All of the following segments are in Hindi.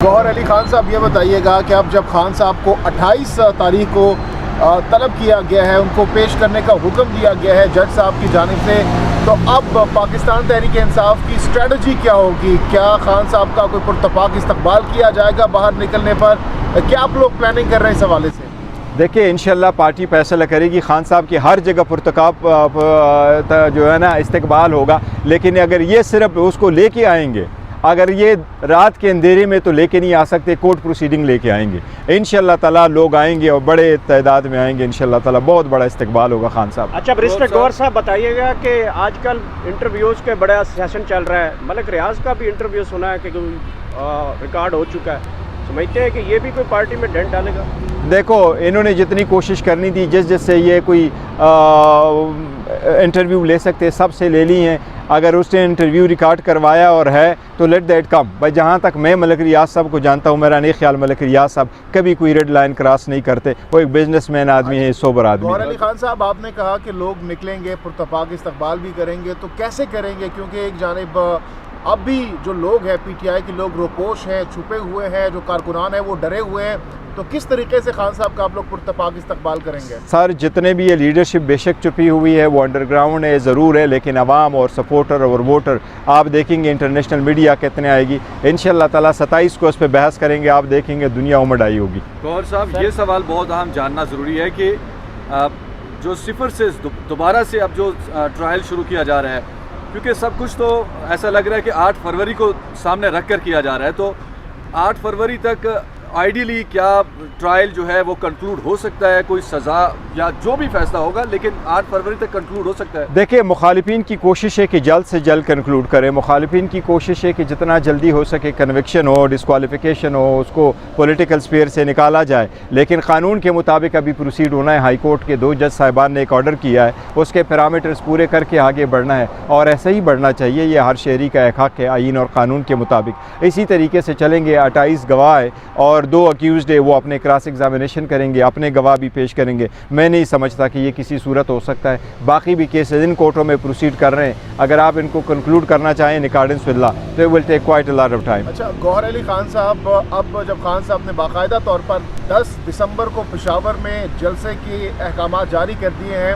गौहर अली खान साहब, ये बताइएगा कि अब जब खान साहब को 28 तारीख को तलब किया गया है, उनको पेश करने का हुक्म दिया गया है जज साहब की जानिब से, तो अब पाकिस्तान तहरीक इंसाफ की स्ट्रेटजी क्या होगी? क्या खान साहब का कोई पुरतफाक इस्तकबाल किया जाएगा बाहर निकलने पर? क्या आप लोग प्लानिंग कर रहे हैं इस हवाले से? देखिए, इंशाल्लाह पार्टी फैसला करेगी। खान साहब की हर जगह पुरतकाब जो है ना इस्तकबाल होगा, लेकिन अगर ये सिर्फ उसको लेके आएंगे, अगर ये रात के अंधेरे में तो लेके नहीं आ सकते, कोर्ट प्रोसीडिंग लेके आएंगे। इंशाल्लाह ताला लोग आएंगे और बड़े तादाद में आएंगे। इंशाल्लाह ताला बहुत बड़ा इस्तकबाल होगा खान साहब। अच्छा, बैरिस्टर गौहर साहब बताइएगा कि आजकल इंटरव्यूज़ के बड़ा सेशन चल रहा है, मलिक रियाज का भी इंटरव्यू सुना है कि रिकॉर्ड हो चुका है, समझते हैं कि ये भी कोई पार्टी में डेंट डालेगा? देखो, इन्होंने जितनी कोशिश करनी थी, जिससे ये कोई इंटरव्यू ले सकते सबसे ले ली हैं। अगर उसने इंटरव्यू रिकॉर्ड करवाया और है तो लेट दैट कम। भाई, जहाँ तक मैं मलिक रियाज साहब को जानता हूँ, मेरा नहीं ख्याल मलिक रियाज साहब कभी कोई रेड लाइन क्रॉस नहीं करते। वो एक बिजनेसमैन आदमी है, सोबर आदमी। गौहर अली खान साहब, आपने कहा कि लोग निकलेंगे, पुरतफाक इस्तकबाल भी करेंगे, तो कैसे करेंगे? क्योंकि एक जानिब अब भी जो लोग हैं, PTI के लोग रोपोश हैं, छुपे हुए हैं, जो कारकुनान हैं वो डरे हुए हैं, तो किस तरीके से खान साहब का आप लोग पुरतफाक इस्तकबाल करेंगे? सर, जितने भी ये लीडरशिप बेशक छुपी हुई है, वो अंडरग्राउंड है ज़रूर है, लेकिन अवाम और सपोर्टर और वोटर आप देखेंगे, इंटरनेशनल मीडिया कितने आएगी। इंशाल्लाह ताला 27 को उस पर बहस करेंगे, आप देखेंगे दुनिया उमड़ आई होगी। गौहर साहब, ये सवाल बहुत अहम जानना ज़रूरी है कि जो सिफर से दोबारा से अब जो ट्रायल शुरू किया जा रहा है, क्योंकि सब कुछ तो ऐसा लग रहा है कि 8 फरवरी को सामने रख कर किया जा रहा है, तो 8 फरवरी तक आइडियली क्या ट्रायल जो है वो कंक्लूड हो सकता है, कोई सज़ा या जो भी फैसला होगा, लेकिन 8 फरवरी तक कंक्लूड हो सकता है। देखिए, मुखालिफिन की कोशिश है कि जल्द से जल्द कंक्लूड करें। मुखालिफिन की कोशिश है कि जितना जल्दी हो सके कन्विक्शन हो, डिस्क्वालिफिकेशन हो, उसको पॉलिटिकल स्फीयर से निकाला जाए। लेकिन क़ानून के मुताबिक अभी प्रोसीड होना है। हाई कोर्ट के 2 जज साहिबान ने एक ऑर्डर किया है, उसके पैरामीटर्स पूरे करके आगे बढ़ना है, और ऐसे ही बढ़ना चाहिए। ये हर शहरी का एक हक़ है आईन और क़ानून के मुताबिक। इसी तरीके से चलेंगे। 28 गवाह है और 2 अक्यूज़्ड है, वो अपने क्रॉस एग्जामिनेशन करेंगे, अपने गवाह भी पेश करेंगे। मैं नहीं समझता कि ये किसी सूरत हो सकता है। बाकी भी केसेस इन कोर्टों में प्रोसीड कर रहे हैं। अगर आप इनको कंक्लूड करना चाहें इन अकॉर्डेंस विद लॉ, तो it will take quite a lot of time. अच्छा, गौहर अली खान साहब, अब जब खान साहब ने बाकायदा तौर पर 10 दिसंबर को पेशावर में जलसे के अहकाम जारी कर दिए हैं,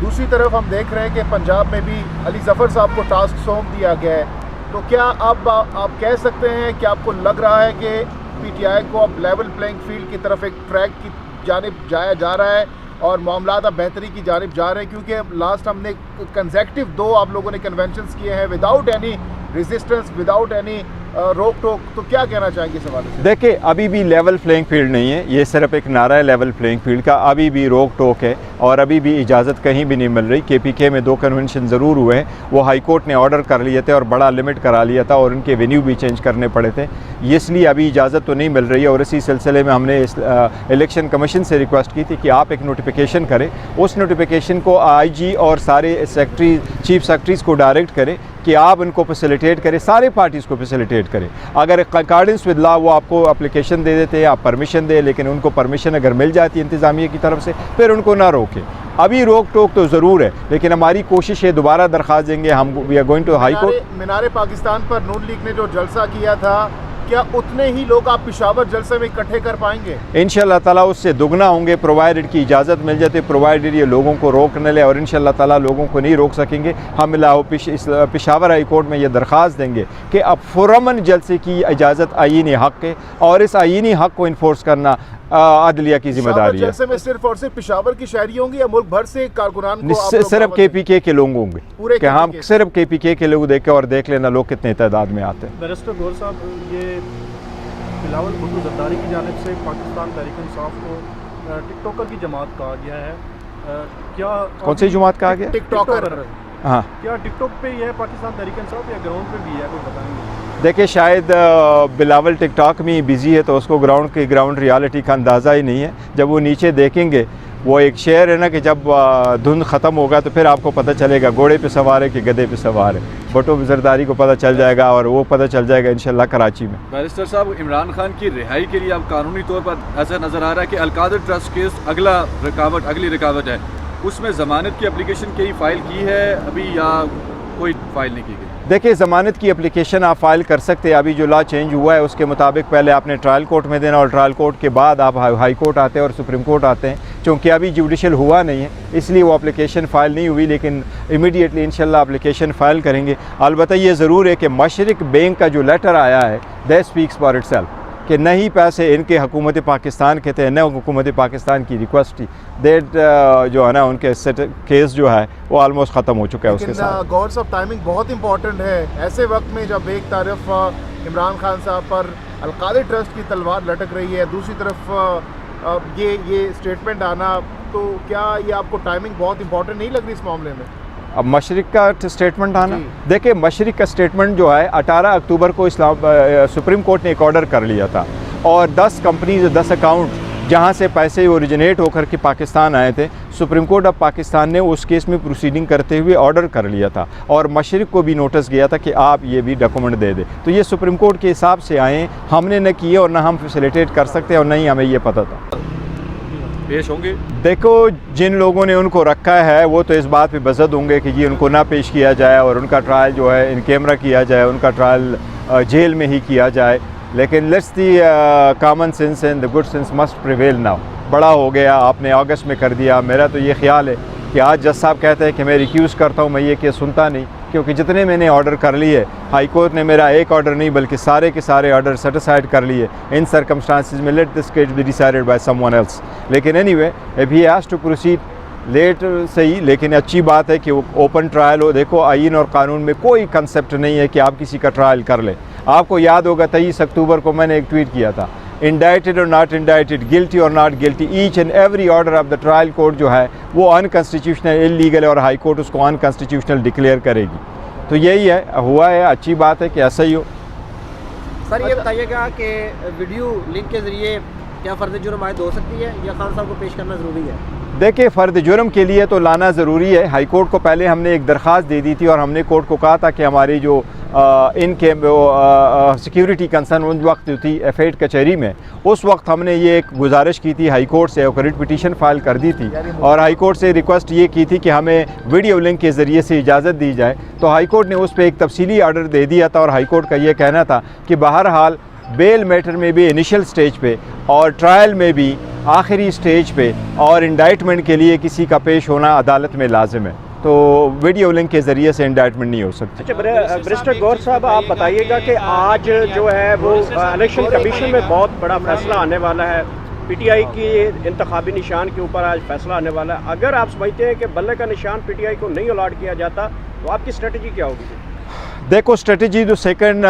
दूसरी तरफ हम देख रहे हैं कि पंजाब में भी अली ज़फ़र साहब को टास्क सौंप दिया गया है, तो क्या अब आप कह सकते हैं कि आपको लग रहा है कि PTI को अब लेवल प्लेइंग फील्ड की तरफ एक ट्रैक की जानिब जाया जा रहा है और मामला अब बेहतरी की जानिब जा रहे हैं? क्योंकि अब लास्ट हमने कंसेक्टिव 2 आप लोगों ने कन्वेंशंस किए हैं without any resistance, without any रोक टोक, तो क्या कहना चाहेंगे इस हवाले से? देखिए, अभी भी लेवल प्लेइंग फील्ड नहीं है, ये सिर्फ एक नारा है लेवल प्लेइंग फील्ड का। अभी भी रोक टोक है और अभी भी इजाज़त कहीं भी नहीं मिल रही। KPK में 2 कन्वेंशन ज़रूर हुए हैं, वो हाई कोर्ट ने ऑर्डर कर लिए थे और बड़ा लिमिट करा लिया था और उनके वेन्यू भी चेंज करने पड़े थे, इसलिए अभी इजाज़त तो नहीं मिल रही है। और इसी सिलसिले में हमने इलेक्शन कमीशन से रिक्वेस्ट की थी कि आप एक नोटिफिकेशन करें, उस नोटिफिकेशन को IG और सारे सेक्रेटरी, चीफ सेक्रेटरीज़ को डायरेक्ट करें कि आप इनको फैसिलिटेट करें, सारे पार्टीज़ को फैसिलिटेट करें। अगर अकॉर्डिंग्स विद लॉ वो आपको एप्लीकेशन दे देते हैं, आप परमिशन दें, लेकिन उनको परमिशन अगर मिल जाती है इंतज़ामिया की तरफ से, फिर उनको ना रोकें। अभी रोक टोक तो ज़रूर है, लेकिन हमारी कोशिश है, दोबारा दरख्वास्त देंगे हम, we are going to high court. मीनारे पाकिस्तान पर नून लीग ने जो जलसा किया था, क्या उतने ही लोग आप पेशावर जलसे में इकट्ठे कर पाएंगे? इंशाल्लाह ताला उससे दुगना होंगे, प्रोवाइडेड की इजाज़त मिल जाती, प्रोवाइडेड ये लोगों को रोक न ले, और इंशाल्लाह ताला लोगों को नहीं रोक सकेंगे। हम पेशावर हाई कोर्ट में ये दरख्वास्त देंगे कि अब फुरमन जलसे की इजाज़त आईनी हक़ है और इस आईनी हक़ को इन्फोर्स करना अदलिया की जिम्मेदारी है। जलसे में सिर्फ और सिर्फ पेशावर की शहरी होंगी या मुल्क भर से कारकुनान को? सिर्फ KPK के लोग होंगे पूरे, कि हम सिर्फ KPK के लोग देखें और देख लेना लोग कितने तादाद में आते हैं। बैरिस्टर गौहर साहब, ये बिलावल भुट्टो ज़रदारी की जानिब से पाकिस्तान तहरीक इंसाफ को टिकटॉकर की जमात कहा गया है, क्या कौन सी जमात कहा गया? टिकटॉकर। हाँ, क्या टिकटॉक पे ही है पाकिस्तान तहरीक इंसाफ या ग्राउंड पे भी है, कोई बताएंगे? देखिए, शायद बिलावल टिकटॉक में बिज़ी है तो उसको ग्राउंड रियलिटी का अंदाज़ा ही नहीं है। जब वो नीचे देखेंगे, वो एक शेर है ना कि जब धुंध ख़त्म होगा तो फिर आपको पता चलेगा घोड़े पे सवार है कि गधे पे सवार है। भुट्टो ज़रदारी को पता चल जाएगा और वो पता चल जाएगा इंशाल्लाह कराची में। बैरिस्टर साहब, इमरान खान की रिहाई के लिए अब कानूनी तौर पर ऐसा नज़र आ रहा है कि अलकादर ट्रस्ट केस अगली रुकावट है, उसमें ज़मानत की एप्लीकेशन कहीं फ़ाइल की है अभी या कोई फ़ाइल नहीं की गई? देखिए, ज़मानत की एप्लीकेशन आप फ़ाइल कर सकते हैं। अभी जो लॉ चेंज हुआ है उसके मुताबिक पहले आपने ट्रायल कोर्ट में देना और ट्रायल कोर्ट के बाद आप हाई कोर्ट आते हैं और सुप्रीम कोर्ट आते हैं। चूँकि अभी जुडिशल हुआ नहीं है इसलिए वो एप्लीकेशन फ़ाइल नहीं हुई, लेकिन इमीडिएटली इंशाल्लाह एप्लीकेशन फ़ाइल करेंगे। अलबत्ता ये ज़रूर है कि मशरिक बैंक का जो लेटर आया है दैट स्पीक्स फॉर इटसेल्फ कि नहीं पैसे इनके हुकूमत पाकिस्तान के थे, न हुकूमत पाकिस्तान की रिक्वेस्ट थी। दैट जो है ना उनके केस जो है वो ऑलमोस्ट ख़त्म हो चुका है उसके साथ। गौर साहब, टाइमिंग बहुत इंपॉर्टेंट है ऐसे वक्त में जब एक तरफ इमरान खान साहब पर अलकादी ट्रस्ट की तलवार लटक रही है, दूसरी तरफ ये स्टेटमेंट आना, तो क्या ये आपको टाइमिंग बहुत इंपॉर्टेंट नहीं लग रही इस मामले में? अब मशरिक का स्टेटमेंट आना, देखिए मशरिक का स्टेटमेंट जो है 18 अक्टूबर को सुप्रीम कोर्ट ने एक ऑर्डर कर लिया था और 10 कंपनीज 10 अकाउंट जहां से पैसे ओरिजिनेट होकर के पाकिस्तान आए थे, सुप्रीम कोर्ट ऑफ पाकिस्तान ने उस केस में प्रोसीडिंग करते हुए ऑर्डर कर लिया था और मशरिक को भी नोटिस गया था कि आप ये भी डॉक्यूमेंट दे दें। तो ये सुप्रीम कोर्ट के हिसाब से आए, हमने न किए और न हम फैसिलिटेट कर सकते और नहीं हमें ये पता था। पेश होंगे? देखो, जिन लोगों ने उनको रखा है वो तो इस बात पे बज़द होंगे कि जी उनको ना पेश किया जाए और उनका ट्रायल जो है इन कैमरा किया जाए, उनका ट्रायल जेल में ही किया जाए। लेकिन let's the common sense and the good sense must prevail now. बड़ा हो गया, आपने अगस्त में कर दिया। मेरा तो ये ख्याल है कि आज जज साहब कहते हैं कि मैं रिक्यूज़ करता हूँ, मैं ये केस सुनता नहीं, क्योंकि जितने मैंने ऑर्डर कर लिए, हाई कोर्ट ने मेरा एक ऑर्डर नहीं बल्कि सारे के सारे ऑर्डर सेटिस्फाइड कर लिए। इन सर्कमस्टांसिस में let this case be decided by someone else. लेकिन anyway if he has to proceed let सही, लेकिन अच्छी बात है कि वो ओपन ट्रायल हो। देखो, आइन और कानून में कोई कंसेप्ट नहीं है कि आप किसी का ट्रायल कर लें। आपको याद होगा 23 अक्टूबर को मैंने एक ट्वीट किया था, इंडाइटेड और नॉट इंडाइटेड, गिल्टी और not guilty, each and every order of the trial court जो है वो अनकॉन्स्टिट्यूशनल, इलीगल है और हाई कोर्ट उसको अनकॉन्स्टिट्यूशनल डिक्लेयर करेगी। तो यही है, हुआ है, अच्छी बात है कि ऐसा ही हो। सर ये बताइएगा कि वीडियो लिंक के ज़रिए क्या फ़र्द जुर्म आयद हो सकती है या खान साहब को पेश करना ज़रूरी है? देखिए, फ़र्द जुर्म के लिए तो लाना ज़रूरी है। हाई कोर्ट को पहले हमने एक दरख्वास्त दे दी थी और हमने कोर्ट को कहा था कि हमारी जो इनके सिक्योरिटी कंसर्न उन वक्त जो थी एफेड कचहरी में, उस वक्त हमने ये एक गुजारिश की थी हाई कोर्ट से और रिट पिटीशन फ़ाइल कर दी थी और हाई कोर्ट से रिक्वेस्ट ये की थी कि हमें वीडियो लिंक के ज़रिए से इजाज़त दी जाए। तो हाई कोर्ट ने उस पर एक तफसीली आर्डर दे दिया था और हाई कोर्ट का ये कहना था कि बहरहाल बेल मैटर में भी इनिशियल स्टेज पे और ट्रायल में भी आखिरी स्टेज पे और इंडाइटमेंट के लिए किसी का पेश होना अदालत में लाजिम है। तो वीडियो लिंक के ज़रिए से इंडाइटमेंट नहीं हो सकती। अच्छा, बैरिस्टर गौर साहब, आप बताइएगा कि आज जो है वो इलेक्शन कमीशन में बहुत बड़ा फैसला आने वाला है। पीटीआई की इंतखाबी निशान के ऊपर आज फैसला आने वाला है। अगर आप समझते हैं कि बल्ले का निशान पीटीआई को नहीं अलॉट किया जाता तो आपकी स्ट्रेटजी क्या होगी? देखो, स्ट्रेटजी जो सेकंड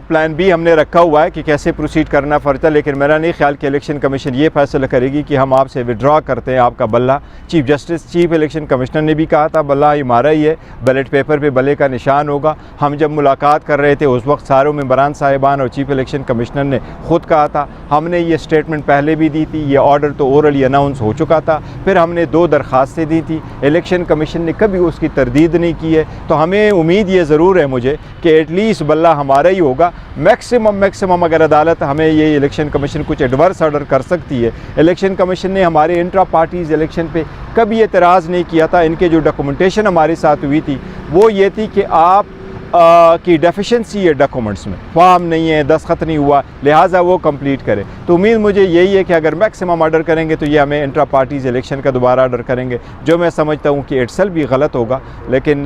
प्लान बी हमने रखा हुआ है कि कैसे प्रोसीड करना पड़ता है, लेकिन मेरा नहीं ख्याल कि इलेक्शन कमीशन ये फैसला करेगी कि हम आपसे विड्रॉ करते हैं आपका बल्ला। Chief justice, chief election commissioner ने भी कहा था बल्ला हमारा ही है, बैलेट पेपर पे बल्ले का निशान होगा। हम जब मुलाकात कर रहे थे उस वक्त सारों मेंबरान साहिबान और चीफ इलेक्शन कमिश्नर ने ख़ुद कहा था। हमने ये स्टेटमेंट पहले भी दी थी, ये ऑर्डर तो ओरली अनाउंस हो चुका था। फिर हमने 2 दरख्वास्तें दी थी, इलेक्शन कमीशन ने कभी उसकी तरदीद नहीं की है। तो हमें उम्मीद ये ज़रूर है मुझे कि एटलीस्ट बल्ला हमारा ही होगा। मैक्सिमम अगर अदालत हमें ये इलेक्शन कमीशन कुछ एडवर्स ऑर्डर कर सकती है। इलेक्शन कमीशन ने हमारे इंट्रा पार्टीज़ इलेक्शन पे कभी एतराज़ नहीं किया था। इनके जो डॉक्यूमेंटेशन हमारे साथ हुई थी वो ये थी कि आप की डेफिशिएंसी है डॉक्यूमेंट्स में, फॉर्म नहीं है, दस्तखत नहीं हुआ, लिहाजा वो कंप्लीट करें। तो उम्मीद मुझे यही है कि अगर मैक्सिमम ऑर्डर करेंगे तो ये हमें इंट्रा पार्टीज़ इलेक्शन का दोबारा ऑर्डर करेंगे, जो मैं समझता हूँ कि इटसेल्फ भी गलत होगा। लेकिन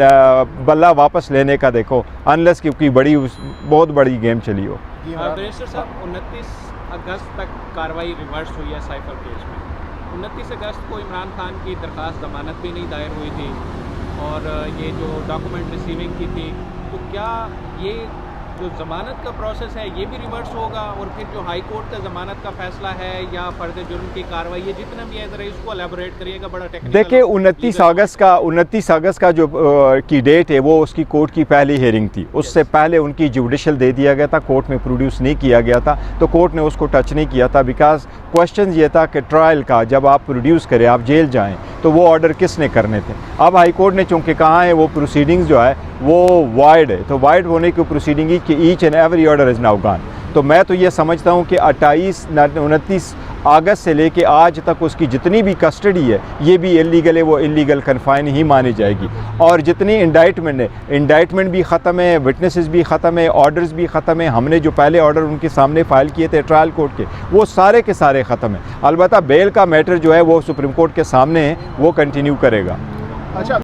बल्ला वापस लेने का देखो, अनलेस की बहुत बड़ी गेम चली हो। बैरिस्टर साहब, 29 अगस्त तक कार्रवाई रिवर्स हुई है साइफर केस में। 29 अगस्त को इमरान खान की दरख्वास्त ज़मानत भी नहीं दायर हुई थी और ये जो डॉक्यूमेंट रिसीविंग की थी, तो क्या ये जो ज़मानत का प्रोसेस है ये भी रिवर्स होगा? और फिर जो हाई कोर्ट का ज़मानत का फैसला है या फ़र्द जुर्म की कार्रवाई है, जितना भी है ज़रा इसको एलैबोरेट करिएगा, बड़ा टेक्निकल। देखिए, 29 अगस्त का जो की डेट है वो उसकी कोर्ट की पहली हेयरिंग थी। उससे पहले उनकी जुडिशल दे दिया गया था, कोर्ट में प्रोड्यूस नहीं किया गया था, तो कोर्ट ने उसको टच नहीं किया था। बिकॉज क्वेश्चन ये था कि ट्रायल का जब आप प्रोड्यूस करें, आप जेल जाएँ, तो वो ऑर्डर किसने करने थे। अब हाई कोर्ट ने चूँकि कहा है वो प्रोसीडिंग्स जो है वो वाइड है, तो वाइड होने की प्रोसीडिंग कि each and every order is now gone. तो मैं तो ये समझता हूँ कि 29 अगस्त से लेके आज तक उसकी जितनी भी कस्टडी है ये भी इलीगल है, वो इलीगल कन्फाइन ही मानी जाएगी। और जितनी इंडाइटमेंट है, इंडाइटमेंट भी ख़त्म है, विटनेसेस भी ख़त्म है, ऑर्डर्स भी ख़त्म है। हमने जो पहले ऑर्डर उनके सामने फ़ाइल किए थे ट्रायल कोर्ट के, वो सारे के सारे ख़त्म है। अलबत्ता बेल का मैटर जो है वो सुप्रीम कोर्ट के सामने है, वो कंटिन्यू करेगा। अच्छा